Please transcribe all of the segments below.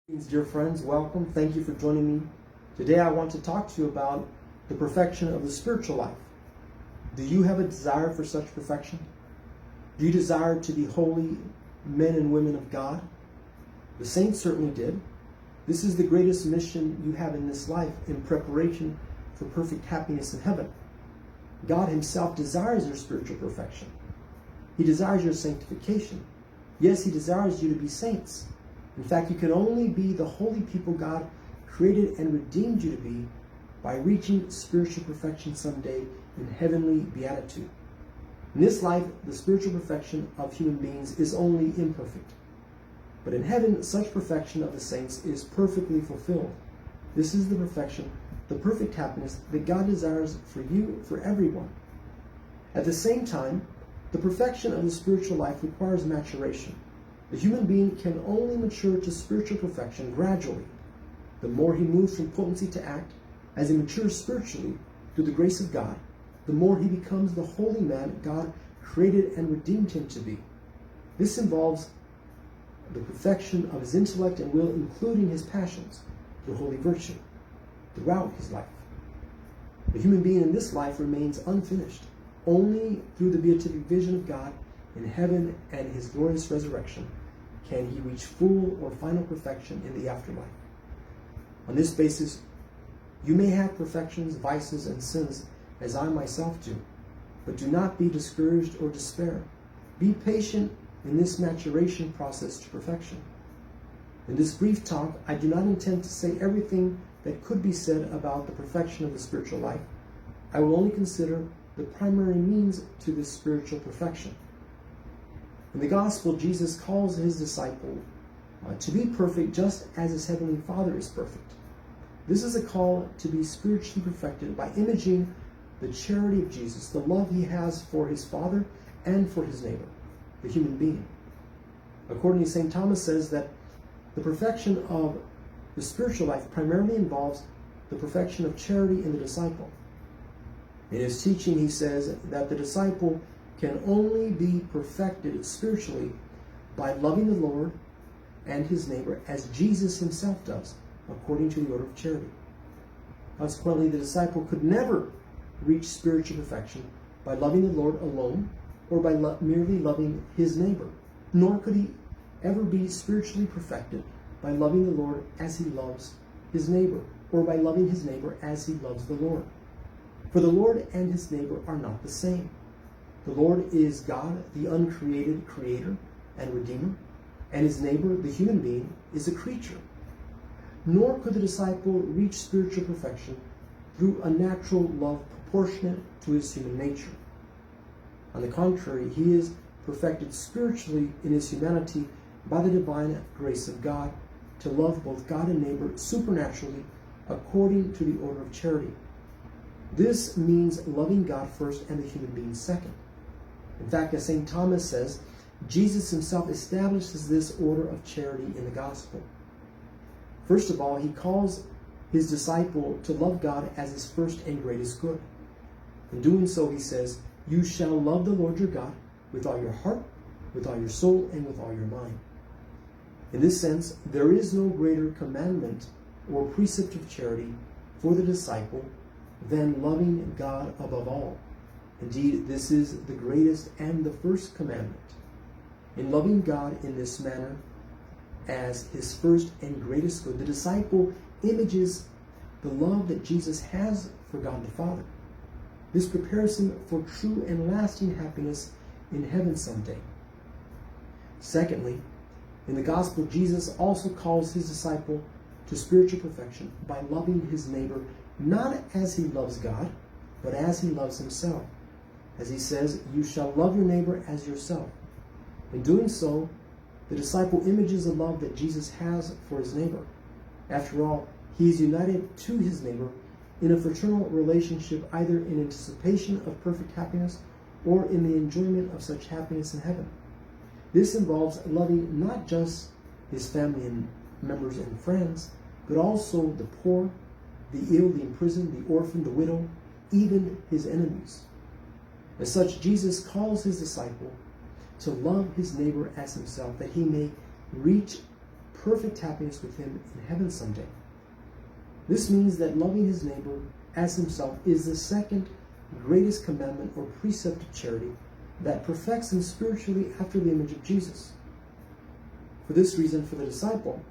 Dear friends, welcome. Thank you for joining me. Today I want to talk to you about the perfection of the spiritual life. Do you have a desire for such perfection? Do you desire to be holy men and women of God? The saints certainly did. This is the greatest mission you have in this life in preparation for perfect happiness in heaven. God himself desires your spiritual perfection. He desires your sanctification. Yes, he desires you to be saints. In fact, you can only be the holy people God created and redeemed you to be by reaching spiritual perfection someday in heavenly beatitude. In this life, the spiritual perfection of human beings is only imperfect. But in heaven, such perfection of the saints is perfectly fulfilled. This is the perfection, the perfect happiness that God desires for you, for everyone. At the same time, the perfection of the spiritual life requires maturation. The human being can only mature to spiritual perfection gradually. The more he moves from potency to act, as he matures spiritually through the grace of God, the more he becomes the holy man God created and redeemed him to be. This involves the perfection of his intellect and will, including his passions, through holy virtue, throughout his life. The human being in this life remains unfinished. Only through the beatific vision of God in heaven and his glorious resurrection can he reach full or final perfection in the afterlife. On this basis, you may have perfections, vices, and sins, as I myself do, but do not be discouraged or despair. Be patient in this maturation process to perfection. In this brief talk, I do not intend to say everything that could be said about the perfection of the spiritual life. I will only consider the primary means to this spiritual perfection. In the Gospel, Jesus calls his disciple to be perfect just as his heavenly Father is perfect. This is a call to be spiritually perfected by imaging the charity of Jesus, the love he has for his Father and for his neighbor, the human being. Accordingly, St. Thomas says that the perfection of the spiritual life primarily involves the perfection of charity in the disciple. In his teaching, he says that the disciple can only be perfected spiritually by loving the Lord and his neighbor as Jesus himself does, according to the order of charity. Consequently, the disciple could never reach spiritual perfection by loving the Lord alone or by merely loving his neighbor, nor could he ever be spiritually perfected by loving the Lord as he loves his neighbor, or by loving his neighbor as he loves the Lord. For the Lord and his neighbor are not the same. The Lord is God, the uncreated creator and redeemer, and his neighbor, the human being, is a creature. Nor could the disciple reach spiritual perfection through a natural love proportionate to his human nature. On the contrary, he is perfected spiritually in his humanity by the divine grace of God to love both God and neighbor supernaturally according to the order of charity. This means loving God first and the human being second. In fact, as St. Thomas says, Jesus himself establishes this order of charity in the gospel. First of all, he calls his disciple to love God as his first and greatest good. In doing so, he says, "You shall love the Lord your God with all your heart, with all your soul, and with all your mind." In this sense, there is no greater commandment or precept of charity for the disciple than loving God above all. Indeed, this is the greatest and the first commandment. In loving God in this manner as his first and greatest good, the disciple images the love that Jesus has for God the Father. This prepares him for true and lasting happiness in heaven someday. Secondly, in the gospel, Jesus also calls his disciple to spiritual perfection by loving his neighbor not as he loves God, but as he loves himself. As he says, "You shall love your neighbor as yourself." In doing so, the disciple images the love that Jesus has for his neighbor. After all, he is united to his neighbor in a fraternal relationship, either in anticipation of perfect happiness or in the enjoyment of such happiness in heaven. This involves loving not just his family and members and friends, but also the poor, the ill, the imprisoned, the orphan, the widow, even his enemies. As such, Jesus calls his disciple to love his neighbor as himself, that he may reach perfect happiness with him in heaven someday. This means that loving his neighbor as himself is the second greatest commandment or precept of charity that perfects him spiritually after the image of Jesus. For this reason, for the disciple,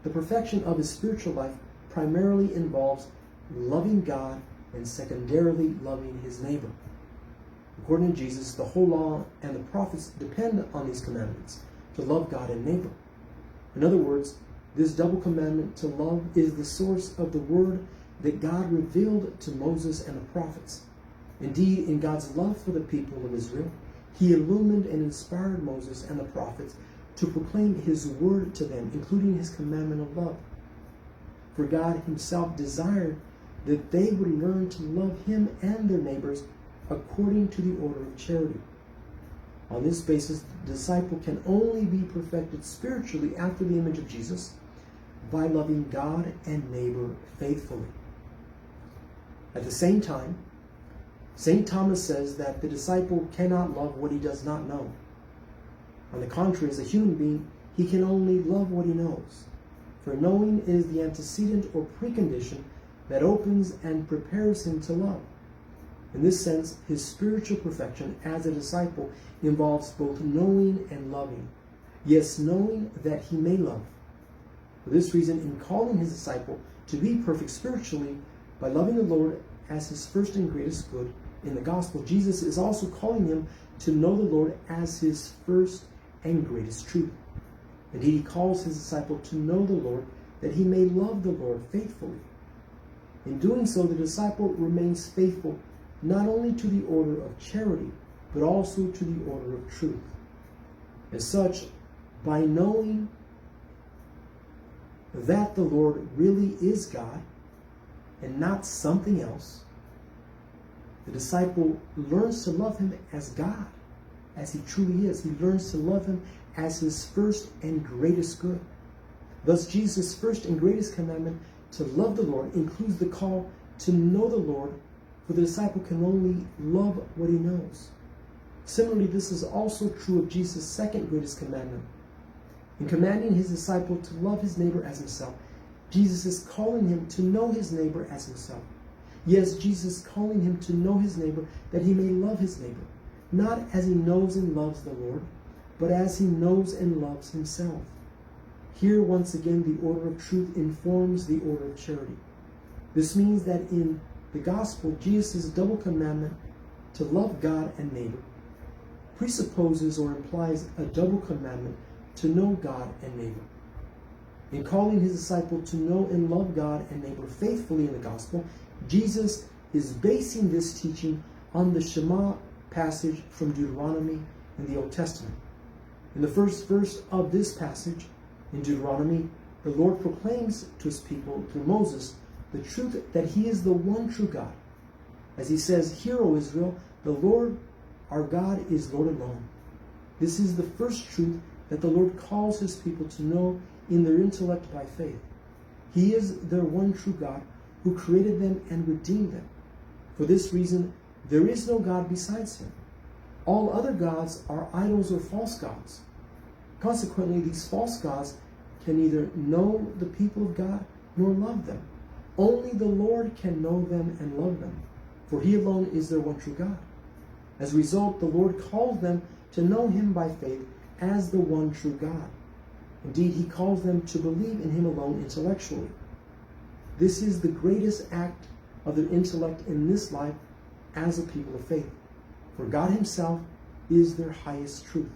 the perfection of his spiritual life primarily involves loving God and secondarily loving his neighbor. According to Jesus, the whole law and the prophets depend on these commandments to love God and neighbor. In other words, this double commandment to love is the source of the word that God revealed to Moses and the prophets. Indeed, in God's love for the people of Israel, he illumined and inspired Moses and the prophets to proclaim his word to them, including his commandment of love. For God himself desired that they would learn to love him and their neighbors according to the order of charity. On this basis, the disciple can only be perfected spiritually after the image of Jesus by loving God and neighbor faithfully. At the same time, St. Thomas says that the disciple cannot love what he does not know. On the contrary, as a human being, he can only love what he knows. For knowing is the antecedent or precondition that opens and prepares him to love. In this sense, his spiritual perfection as a disciple involves both knowing and loving. Yes, knowing that he may love. For this reason, in calling his disciple to be perfect spiritually by loving the Lord as his first and greatest good in the gospel, Jesus is also calling him to know the Lord as his first and greatest truth. Indeed, he calls his disciple to know the Lord that he may love the Lord faithfully. In doing so, the disciple remains faithful not only to the order of charity, but also to the order of truth. As such, by knowing that the Lord really is God and not something else, the disciple learns to love him as God, as he truly is. He learns to love him as his first and greatest good. Thus, Jesus' first and greatest commandment to love the Lord includes the call to know the Lord, for the disciple can only love what he knows. Similarly, this is also true of Jesus' second greatest commandment. In commanding his disciple to love his neighbor as himself, Jesus is calling him to know his neighbor as himself. Yes, Jesus is calling him to know his neighbor that he may love his neighbor, not as he knows and loves the Lord, but as he knows and loves himself. Here, once again, the order of truth informs the order of charity. This means that in the gospel, Jesus' double commandment to love God and neighbor presupposes or implies a double commandment to know God and neighbor. In calling his disciple to know and love God and neighbor faithfully in the gospel, Jesus is basing this teaching on the Shema passage from Deuteronomy in the Old Testament. In the first verse of this passage in Deuteronomy, the Lord proclaims to his people through Moses the truth that he is the one true God. As he says, "Hear, O Israel, the Lord our God is Lord alone." This is the first truth that the Lord calls his people to know in their intellect by faith. He is their one true God who created them and redeemed them. For this reason, there is no God besides him. All other gods are idols or false gods. Consequently, these false gods can neither know the people of God nor love them. Only the Lord can know them and love them, for he alone is their one true God. As a result, the Lord calls them to know him by faith as the one true God. Indeed, he calls them to believe in him alone intellectually. This is the greatest act of their intellect in this life as a people of faith. For God himself is their highest truth.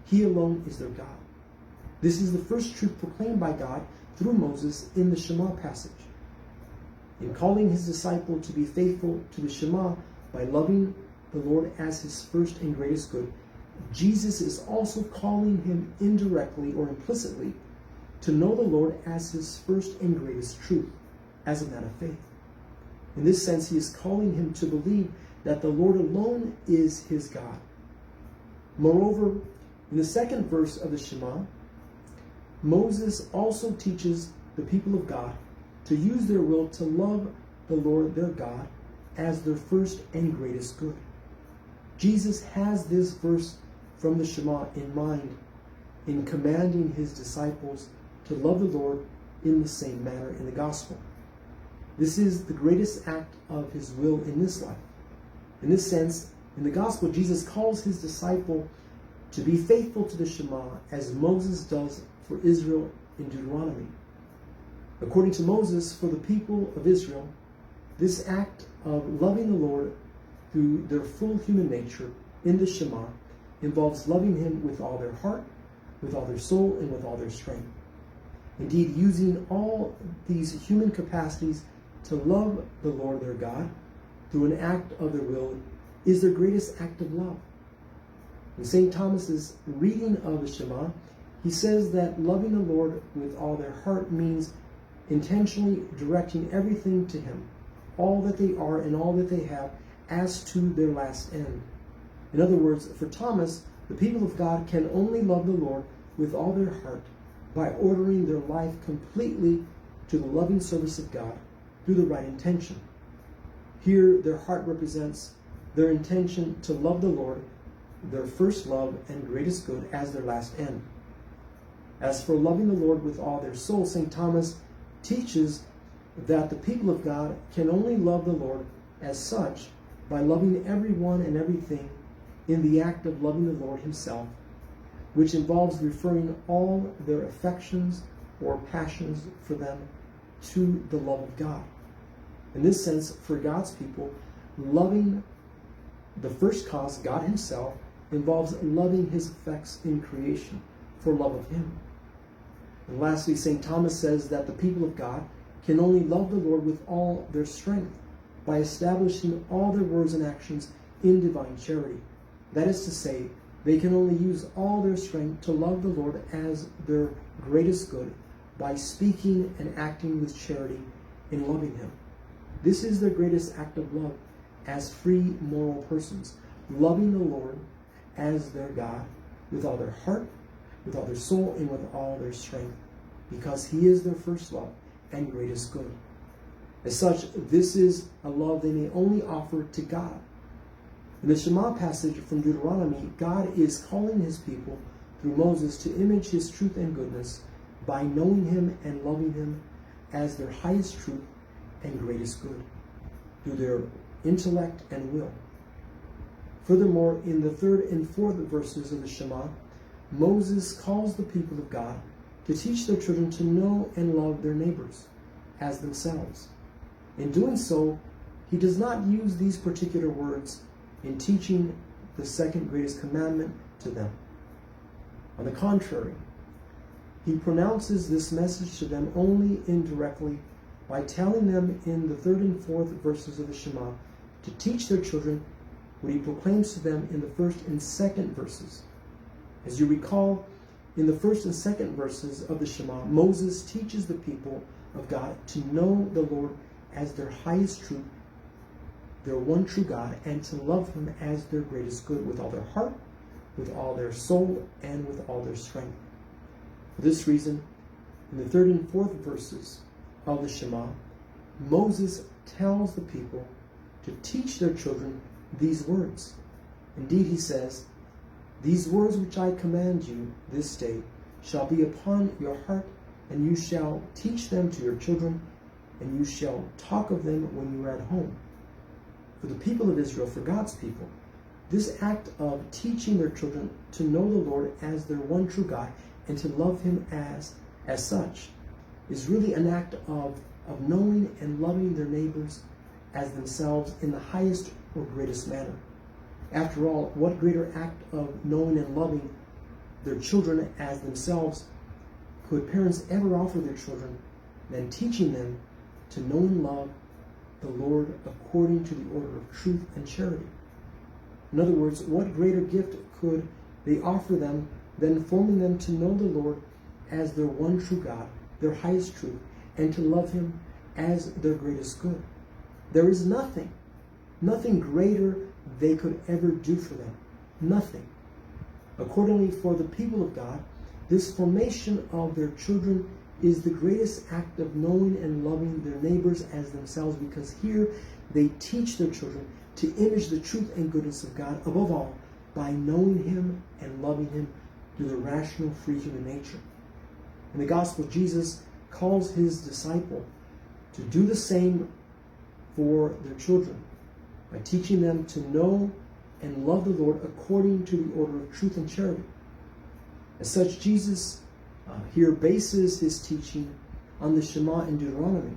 He alone is their God. This is the first truth proclaimed by God through Moses in the Shema passage. In calling his disciple to be faithful to the Shema by loving the Lord as his first and greatest good, Jesus is also calling him indirectly or implicitly to know the Lord as his first and greatest truth, as a man of faith. In this sense, he is calling him to believe that the Lord alone is his God. Moreover, in the second verse of the Shema, Moses also teaches the people of God to use their will to love the Lord their God as their first and greatest good. Jesus has this verse from the Shema in mind in commanding his disciples to love the Lord in the same manner in the gospel. This is the greatest act of his will in this life. In this sense, in the gospel, Jesus calls his disciple to be faithful to the Shema as Moses does for Israel in Deuteronomy. According to Moses, for the people of Israel, this act of loving the Lord through their full human nature in the Shema involves loving him with all their heart, with all their soul, and with all their strength. Indeed, using all these human capacities to love the Lord their God through an act of their will is their greatest act of love. In St. Thomas's reading of the Shema, he says that loving the Lord with all their heart means intentionally directing everything to him, all that they are and all that they have, as to their last end. In other words, for Thomas, the people of God can only love the Lord with all their heart by ordering their life completely to the loving service of God through the right intention. Here, their heart represents their intention to love the Lord, their first love and greatest good, as their last end. As for loving the Lord with all their soul, St. Thomas teaches that the people of God can only love the Lord as such by loving everyone and everything in the act of loving the Lord himself, which involves referring all their affections or passions for them to the love of God. In this sense, for God's people, loving the first cause, God himself, involves loving his effects in creation for love of him. And lastly, St. Thomas says that the people of God can only love the Lord with all their strength by establishing all their words and actions in divine charity. That is to say, they can only use all their strength to love the Lord as their greatest good by speaking and acting with charity in loving him. This is their greatest act of love as free moral persons, loving the Lord as their God with all their heart, with all their soul, and with all their strength, because he is their first love and greatest good. As such, this is a love they may only offer to God. In the Shema passage from Deuteronomy, God is calling his people through Moses to image his truth and goodness by knowing him and loving him as their highest truth and greatest good through their intellect and will. Furthermore, in the 3rd and 4th verses of the Shema, Moses calls the people of God to teach their children to know and love their neighbors as themselves. In doing so, he does not use these particular words in teaching the second greatest commandment to them. On the contrary, he pronounces this message to them only indirectly by telling them in the 3rd and 4th verses of the Shema to teach their children what he proclaims to them in the 1st and 2nd verses. As you recall, in the 1st and 2nd verses of the Shema, Moses teaches the people of God to know the Lord as their highest truth, their one true God, and to love him as their greatest good with all their heart, with all their soul, and with all their strength. For this reason, in the 3rd and 4th verses of the Shema, Moses tells the people to teach their children these words. Indeed, he says, "These words which I command you this day shall be upon your heart, and you shall teach them to your children, and you shall talk of them when you are at home." For the people of Israel, for God's people, this act of teaching their children to know the Lord as their one true God and to love him as such is really an act of knowing and loving their neighbors as themselves in the highest or greatest manner. After all, what greater act of knowing and loving their children as themselves could parents ever offer their children than teaching them to know and love the Lord according to the order of truth and charity? In other words, what greater gift could they offer them than forming them to know the Lord as their one true God, their highest truth, and to love him as their greatest good? There is nothing greater they could ever do for them. Nothing. Accordingly, for the people of God, this formation of their children is the greatest act of knowing and loving their neighbors as themselves, because here they teach their children to image the truth and goodness of God, above all, by knowing him and loving him through the rational, free human nature. In the Gospel, Jesus calls his disciple to do the same for their children by teaching them to know and love the Lord according to the order of truth and charity. As such, Jesus here bases his teaching on the Shema in Deuteronomy.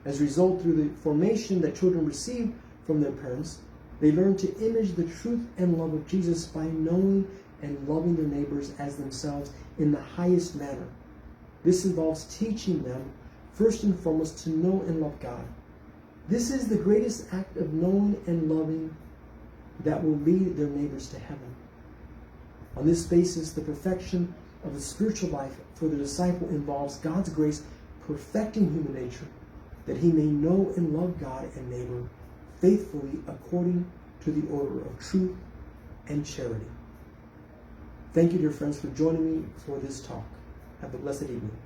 As a result, through the formation that children receive from their parents, they learn to image the truth and love of Jesus by knowing and loving their neighbors as themselves in the highest manner. This involves teaching them, first and foremost, to know and love God. This is the greatest act of knowing and loving that will lead their neighbors to heaven. On this basis, the perfection of the spiritual life for the disciple involves God's grace perfecting human nature, that he may know and love God and neighbor faithfully according to the order of truth and charity. Thank you, dear friends, for joining me for this talk. Have a blessed evening.